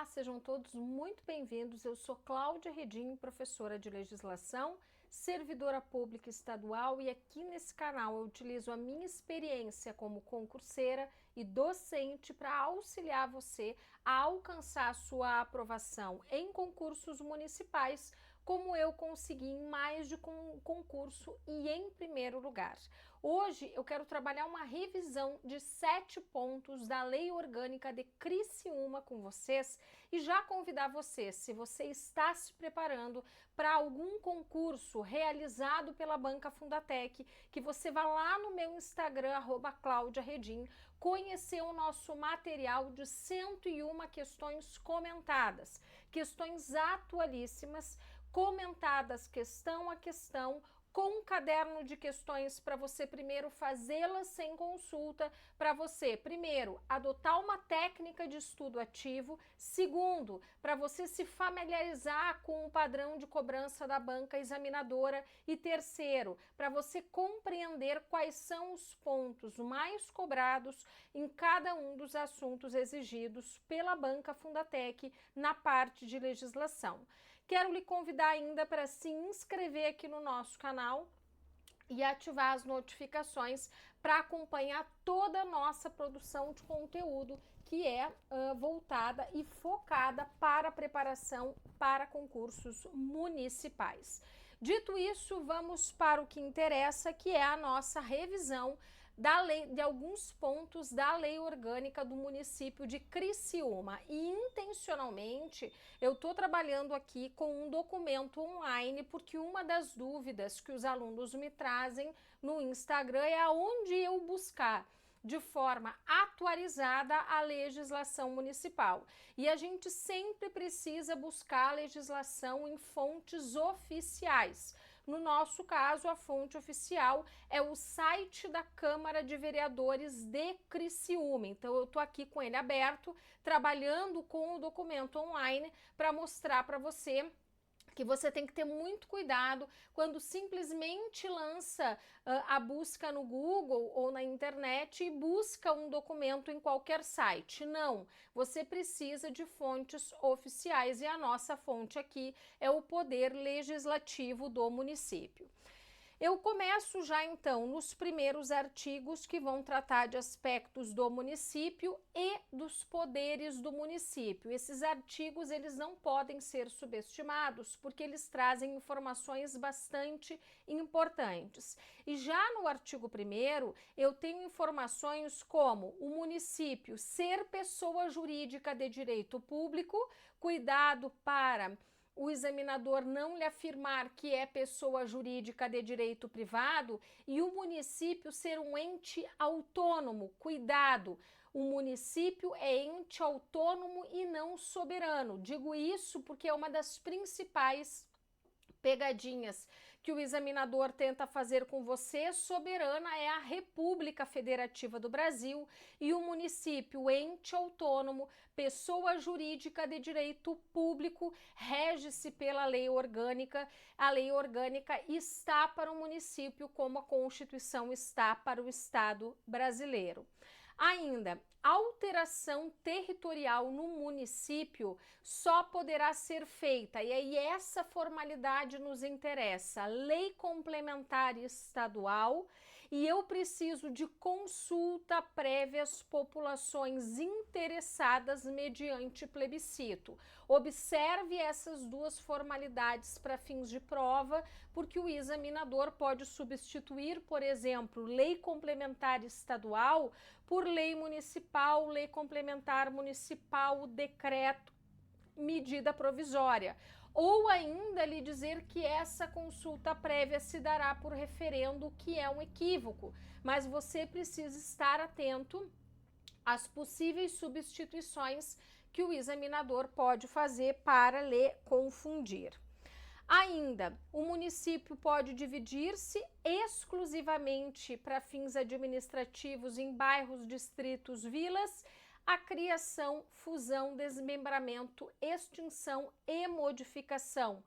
Olá, sejam todos muito bem-vindos. Eu sou Cláudia Redin, professora de legislação, servidora pública estadual, e aqui nesse canal eu utilizo a minha experiência como concurseira e docente para auxiliar você a alcançar a sua aprovação em concursos municipais, como eu consegui em mais de um concurso e em primeiro lugar. Hoje eu quero trabalhar uma revisão de 7 pontos da Lei Orgânica de Criciúma com vocês e já convidar você, se você está se preparando para algum concurso realizado pela Banca Fundatec, que você vá lá no meu Instagram, @ClaudiaRedin, conhecer o nosso material de 101 questões comentadas, questões atualíssimas, comentadas questão a questão, com um caderno de questões para você primeiro fazê-las sem consulta, para você primeiro adotar uma técnica de estudo ativo, segundo, para você se familiarizar com o padrão de cobrança da banca examinadora e terceiro, para você compreender quais são os pontos mais cobrados em cada um dos assuntos exigidos pela Banca Fundatec na parte de legislação. Quero lhe convidar ainda para se inscrever aqui no nosso canal e ativar as notificações para acompanhar toda a nossa produção de conteúdo que é voltada e focada para a preparação para concursos municipais. Dito isso, vamos para o que interessa, que é a nossa revisão da lei, de alguns pontos da Lei Orgânica do município de Criciúma. E intencionalmente eu estou trabalhando aqui com um documento online, porque uma das dúvidas que os alunos me trazem no Instagram é aonde eu buscar de forma atualizada a legislação municipal. E a gente sempre precisa buscar a legislação em fontes oficiais. No nosso caso, a fonte oficial é o site da Câmara de Vereadores de Criciúma. Então, eu estou aqui com ele aberto, trabalhando com o documento online para mostrar para você que você tem que ter muito cuidado quando simplesmente lança a busca no Google ou na internet e busca um documento em qualquer site. Não, você precisa de fontes oficiais e a nossa fonte aqui é o Poder Legislativo do município. Eu começo já então nos primeiros artigos que vão tratar de aspectos do município e dos poderes do município. Esses artigos eles não podem ser subestimados porque eles trazem informações bastante importantes. E já no artigo 1º eu tenho informações como o município ser pessoa jurídica de direito público, cuidado para o examinador não lhe afirmar que é pessoa jurídica de direito privado, e o município ser um ente autônomo. Cuidado, o município é ente autônomo e não soberano. Digo isso porque é uma das principais pegadinhas que o examinador tenta fazer com você. Soberana é a República Federativa do Brasil e o município, ente autônomo, pessoa jurídica de direito público, rege-se pela lei orgânica. A lei orgânica está para o município como a Constituição está para o Estado brasileiro. Ainda, alteração territorial no município só poderá ser feita, e aí essa formalidade nos interessa, lei complementar estadual, e eu preciso de consulta prévia às populações interessadas mediante plebiscito. Observe essas duas formalidades para fins de prova, porque o examinador pode substituir, por exemplo, lei complementar estadual por lei municipal, lei complementar municipal, decreto, medida provisória, ou ainda lhe dizer que essa consulta prévia se dará por referendo, o que é um equívoco, mas você precisa estar atento às possíveis substituições que o examinador pode fazer para lhe confundir. Ainda, o município pode dividir-se exclusivamente para fins administrativos em bairros, distritos, vilas. A criação, fusão, desmembramento, extinção e modificação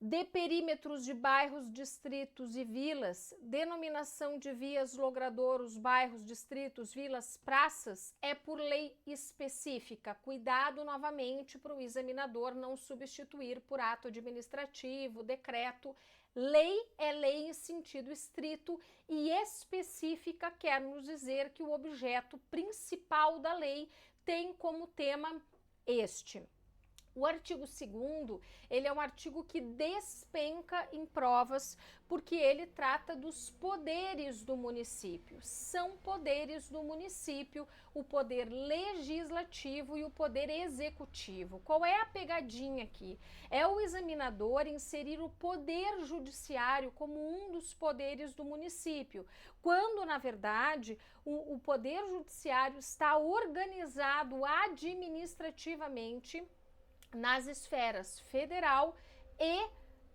de perímetros de bairros, distritos e vilas, denominação de vias, logradouros, bairros, distritos, vilas, praças, é por lei específica. Cuidado novamente para o examinador não substituir por ato administrativo, decreto. Lei é lei em sentido estrito e específica quer nos dizer que o objeto principal da lei tem como tema este. O artigo 2º, ele é um artigo que despenca em provas, porque ele trata dos poderes do município. São poderes do município, o poder legislativo e o poder executivo. Qual é a pegadinha aqui? É o examinador inserir o poder judiciário como um dos poderes do município, quando, na verdade, o poder judiciário está organizado administrativamente nas esferas federal e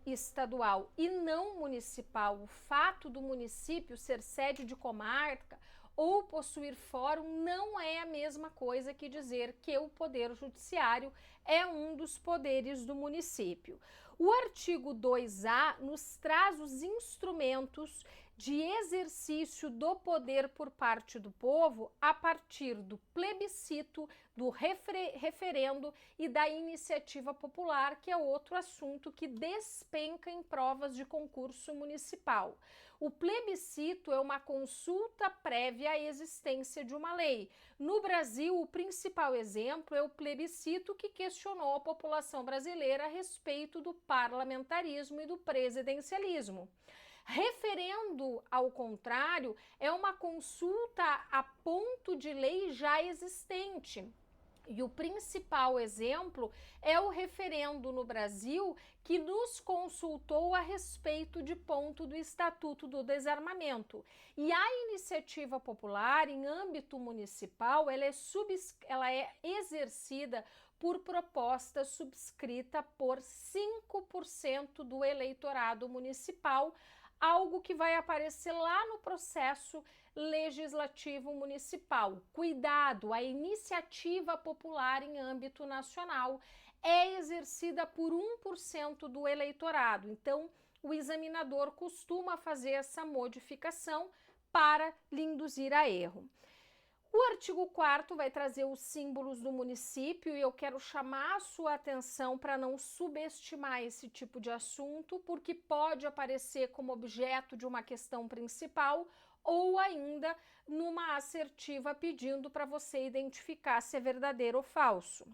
estadual e não municipal. O fato do município ser sede de comarca ou possuir fórum não é a mesma coisa que dizer que o poder judiciário é um dos poderes do município. O artigo 2A nos traz os instrumentos de exercício do poder por parte do povo a partir do plebiscito, do referendo e da iniciativa popular, que é outro assunto que despenca em provas de concurso municipal. O plebiscito é uma consulta prévia à existência de uma lei. No Brasil, o principal exemplo é o plebiscito que questionou a população brasileira a respeito do parlamentarismo e do presidencialismo. Referendo, ao contrário, é uma consulta a ponto de lei já existente. E o principal exemplo é o referendo no Brasil que nos consultou a respeito de ponto do Estatuto do Desarmamento. E a iniciativa popular, em âmbito municipal, ela é exercida por proposta subscrita por 5% do eleitorado municipal, algo que vai aparecer lá no processo legislativo municipal. Cuidado, a iniciativa popular em âmbito nacional é exercida por 1% do eleitorado. Então, o examinador costuma fazer essa modificação para lhe induzir a erro. O artigo 4º vai trazer os símbolos do município e eu quero chamar a sua atenção para não subestimar esse tipo de assunto, porque pode aparecer como objeto de uma questão principal ou ainda numa assertiva pedindo para você identificar se é verdadeiro ou falso.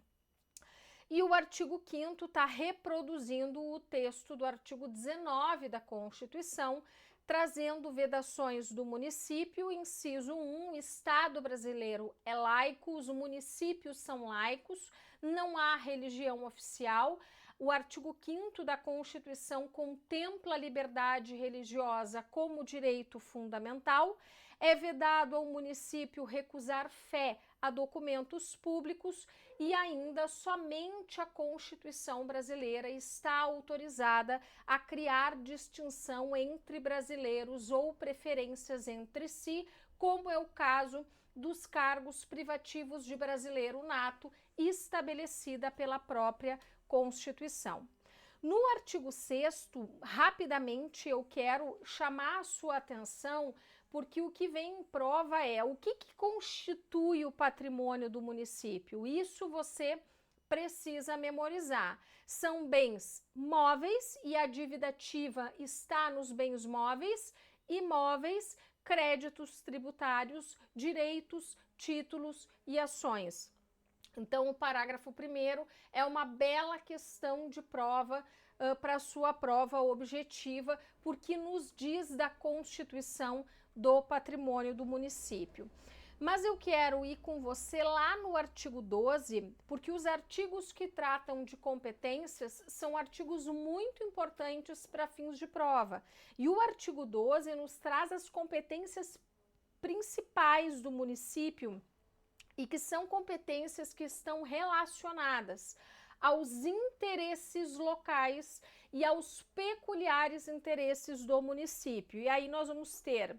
E o artigo 5º está reproduzindo o texto do artigo 19 da Constituição, trazendo vedações do município. Inciso 1, o Estado brasileiro é laico, os municípios são laicos, não há religião oficial. O artigo 5º da Constituição contempla a liberdade religiosa como direito fundamental. É vedado ao município recusar fé a documentos públicos e ainda somente a Constituição brasileira está autorizada a criar distinção entre brasileiros ou preferências entre si, como é o caso dos cargos privativos de brasileiro nato, estabelecida pela própria Constituição. No artigo 6º, rapidamente eu quero chamar a sua atenção, porque o que vem em prova é o que constitui o patrimônio do município. Isso você precisa memorizar. São bens móveis e a dívida ativa está nos bens móveis, imóveis, créditos tributários, direitos, títulos e ações. Então, o parágrafo 1º é uma bela questão de prova para a sua prova objetiva, porque nos diz da constituição do patrimônio do município. Mas eu quero ir com você lá no artigo 12, porque os artigos que tratam de competências são artigos muito importantes para fins de prova. E o artigo 12 nos traz as competências principais do município e que são competências que estão relacionadas aos interesses locais e aos peculiares interesses do município. E aí nós vamos ter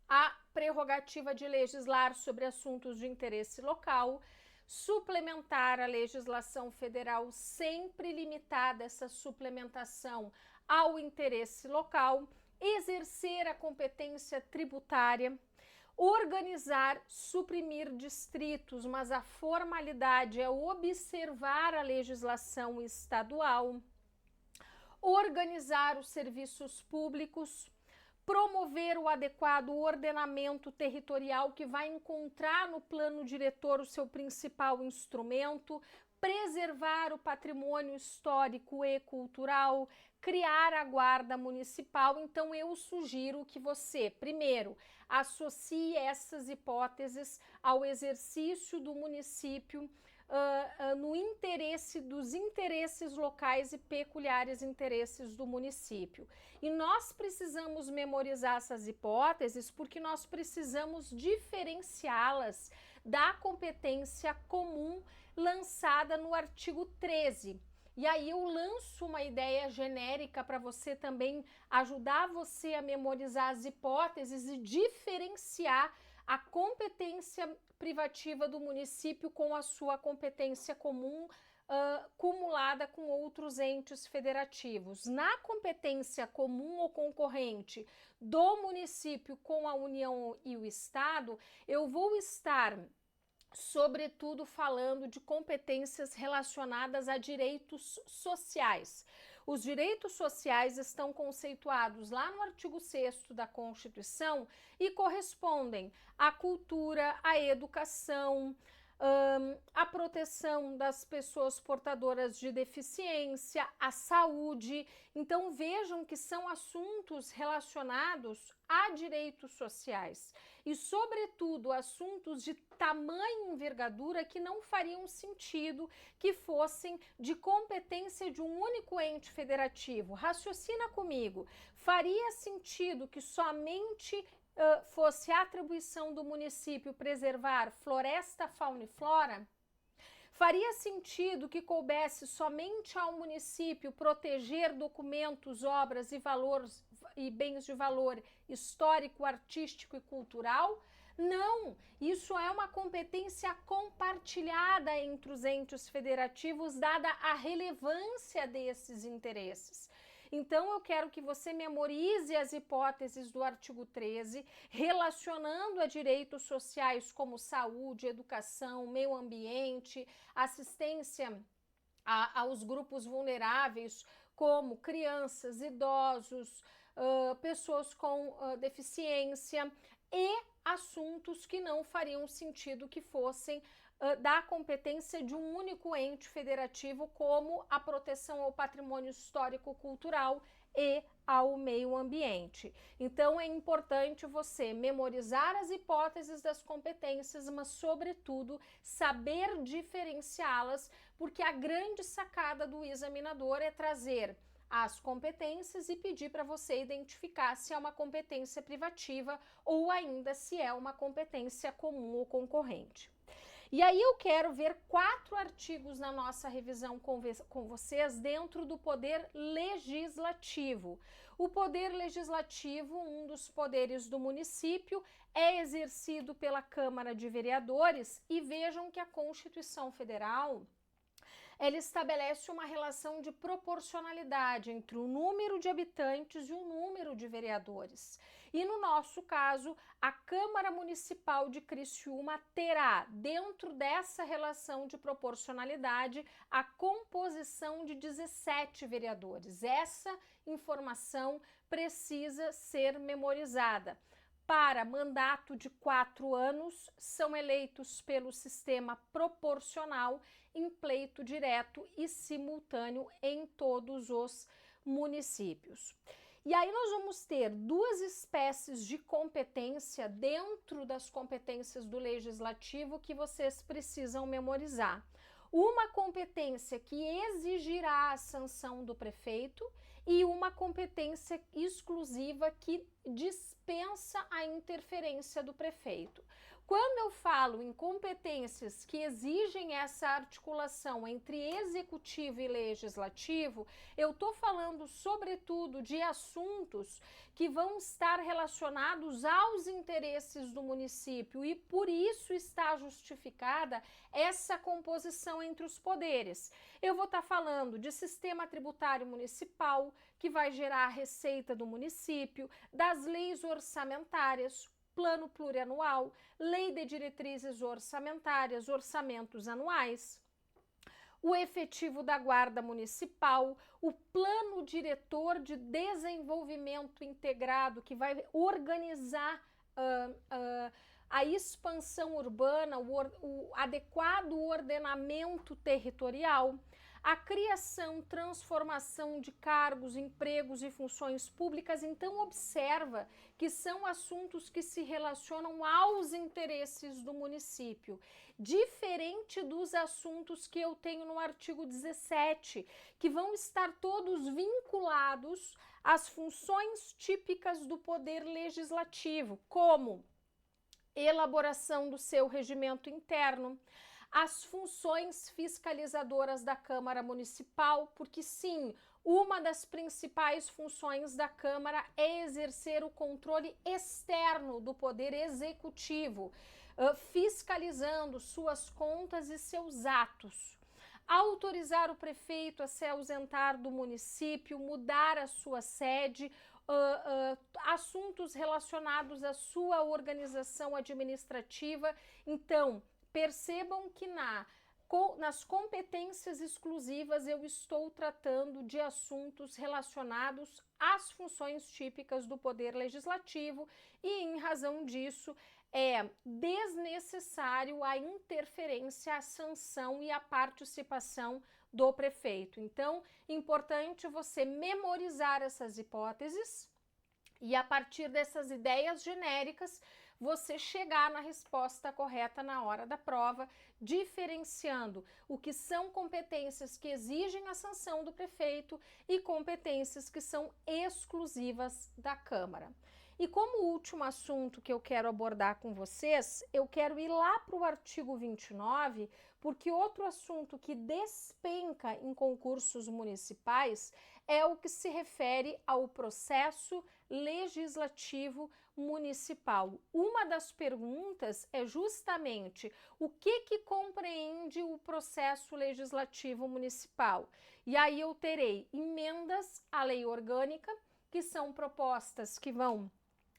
a prerrogativa de legislar sobre assuntos de interesse local, suplementar a legislação federal, sempre limitada essa suplementação ao interesse local, exercer a competência tributária, organizar, suprimir distritos, mas a formalidade é observar a legislação estadual, organizar os serviços públicos, promover o adequado ordenamento territorial que vai encontrar no plano diretor o seu principal instrumento, preservar o patrimônio histórico e cultural, criar a guarda municipal. Então eu sugiro que você, primeiro, associe essas hipóteses ao exercício do município no interesse dos interesses locais e peculiares interesses do município. E nós precisamos memorizar essas hipóteses porque nós precisamos diferenciá-las da competência comum lançada no artigo 13. E aí eu lanço uma ideia genérica para você também ajudar você a memorizar as hipóteses e diferenciar a competência privativa do município com a sua competência comum cumulada com outros entes federativos. Na competência comum ou concorrente do município com a União e o Estado, eu vou estar sobretudo falando de competências relacionadas a direitos sociais. Os direitos sociais estão conceituados lá no artigo 6º da Constituição e correspondem à cultura, à educação, à proteção das pessoas portadoras de deficiência, à saúde. Então vejam que são assuntos relacionados a direitos sociais e, sobretudo, assuntos de tamanha envergadura que não fariam sentido que fossem de competência de um único ente federativo. Raciocina comigo, faria sentido que somente fosse a atribuição do município preservar floresta, fauna e flora? Faria sentido que coubesse somente ao município proteger documentos, obras e valores e bens de valor histórico, artístico e cultural? Não, isso é uma competência compartilhada entre os entes federativos, dada a relevância desses interesses. Então, eu quero que você memorize as hipóteses do artigo 13, relacionando a direitos sociais como saúde, educação, meio ambiente, assistência aos grupos vulneráveis, como crianças, idosos, pessoas com deficiência e assuntos que não fariam sentido que fossem da competência de um único ente federativo, como a proteção ao patrimônio histórico-cultural e ao meio ambiente. Então é importante você memorizar as hipóteses das competências, mas sobretudo saber diferenciá-las, porque a grande sacada do examinador é trazer as competências e pedir para você identificar se é uma competência privativa ou ainda se é uma competência comum ou concorrente. E aí eu quero ver 4 artigos na nossa revisão com vocês dentro do poder legislativo. O poder legislativo, um dos poderes do município, é exercido pela Câmara de Vereadores e vejam que a Constituição Federal ela estabelece uma relação de proporcionalidade entre o número de habitantes e o número de vereadores. E no nosso caso, a Câmara Municipal de Criciúma terá, dentro dessa relação de proporcionalidade, a composição de 17 vereadores. Essa informação precisa ser memorizada. Para mandato de 4 anos, são eleitos pelo sistema proporcional em pleito direto e simultâneo em todos os municípios. E aí nós vamos ter 2 espécies de competência dentro das competências do legislativo que vocês precisam memorizar. Uma competência que exigirá a sanção do prefeito e uma competência exclusiva que dispensa a interferência do prefeito. Quando eu falo em competências que exigem essa articulação entre executivo e legislativo, eu estou falando sobretudo de assuntos que vão estar relacionados aos interesses do município e por isso está justificada essa composição entre os poderes. Eu vou estar falando de sistema tributário municipal, que vai gerar a receita do município, das leis orçamentárias, plano plurianual, lei de diretrizes orçamentárias, orçamentos anuais, o efetivo da guarda municipal, o plano diretor de desenvolvimento integrado, que vai organizar a expansão urbana, o adequado ordenamento territorial, a criação, transformação de cargos, empregos e funções públicas. Então observa que são assuntos que se relacionam aos interesses do município, diferente dos assuntos que eu tenho no artigo 17, que vão estar todos vinculados às funções típicas do poder legislativo, como elaboração do seu regimento interno, as funções fiscalizadoras da Câmara Municipal, porque sim, uma das principais funções da Câmara é exercer o controle externo do Poder Executivo, fiscalizando suas contas e seus atos. Autorizar o prefeito a se ausentar do município, mudar a sua sede, assuntos relacionados à sua organização administrativa. Então, percebam que nas competências exclusivas eu estou tratando de assuntos relacionados às funções típicas do Poder Legislativo e, em razão disso, é desnecessário a interferência, a sanção e a participação do prefeito. Então, importante você memorizar essas hipóteses e, a partir dessas ideias genéricas, você chegar na resposta correta na hora da prova, diferenciando o que são competências que exigem a sanção do prefeito e competências que são exclusivas da Câmara. E como último assunto que eu quero abordar com vocês, eu quero ir lá para o artigo 29, porque outro assunto que despenca em concursos municipais é o que se refere ao processo legislativo municipal. Uma das perguntas é justamente o que compreende o processo legislativo municipal. E aí eu terei emendas à lei orgânica, que são propostas que vão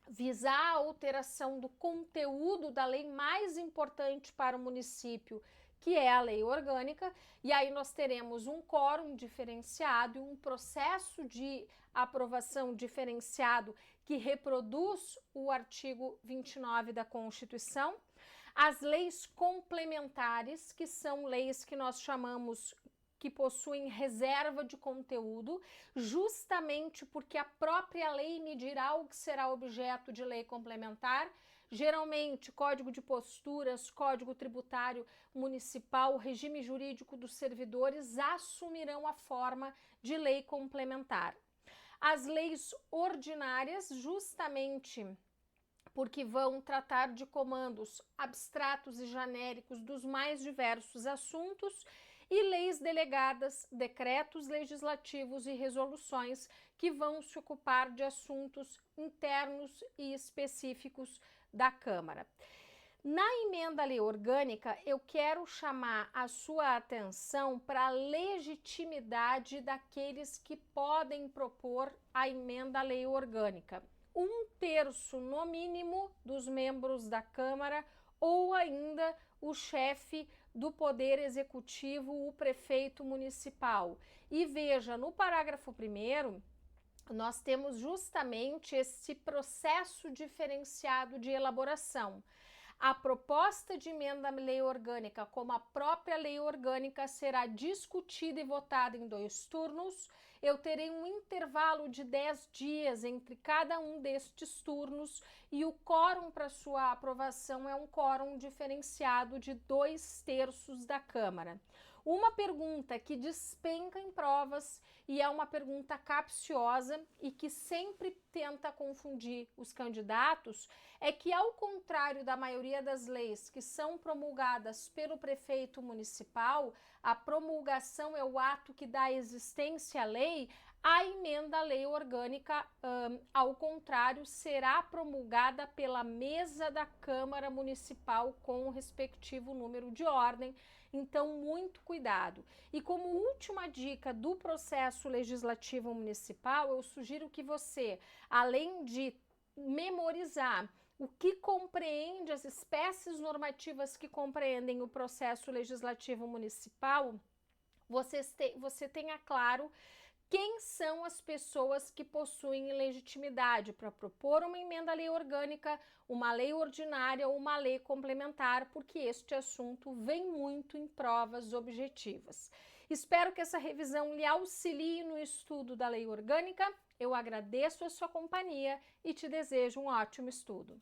visar a alteração do conteúdo da lei mais importante para o município, que é a lei orgânica, e aí nós teremos um quórum diferenciado e um processo de aprovação diferenciado que reproduz o artigo 29 da Constituição. As leis complementares, que são leis que nós chamamos que possuem reserva de conteúdo, justamente porque a própria lei me dirá o que será objeto de lei complementar. Geralmente, Código de Posturas, Código Tributário Municipal, regime jurídico dos servidores assumirão a forma de lei complementar. As leis ordinárias, justamente porque vão tratar de comandos abstratos e genéricos dos mais diversos assuntos, e leis delegadas, decretos legislativos e resoluções que vão se ocupar de assuntos internos e específicos da Câmara. Na emenda à lei orgânica, eu quero chamar a sua atenção para a legitimidade daqueles que podem propor a emenda à lei orgânica. 1/3, no mínimo, dos membros da Câmara ou ainda o chefe do Poder Executivo, o prefeito municipal. E veja, no parágrafo 1º, nós temos justamente esse processo diferenciado de elaboração. A proposta de emenda à lei orgânica, como a própria lei orgânica, será discutida e votada em 2 turnos, eu terei um intervalo de 10 dias entre cada um destes turnos e o quórum para sua aprovação é um quórum diferenciado de 2/3 da Câmara. Uma pergunta que despenca em provas e é uma pergunta capciosa e que sempre tenta confundir os candidatos é que, ao contrário da maioria das leis que são promulgadas pelo prefeito municipal, a promulgação é o ato que dá existência à lei, a emenda à lei orgânica, ao contrário, será promulgada pela mesa da Câmara Municipal com o respectivo número de ordem. Então, muito cuidado. E como última dica do processo legislativo municipal, eu sugiro que você, além de memorizar o que compreende, as espécies normativas que compreendem o processo legislativo municipal, você tenha claro quem são as pessoas que possuem legitimidade para propor uma emenda à lei orgânica, uma lei ordinária ou uma lei complementar, porque este assunto vem muito em provas objetivas. Espero que essa revisão lhe auxilie no estudo da lei orgânica. Eu agradeço a sua companhia e te desejo um ótimo estudo.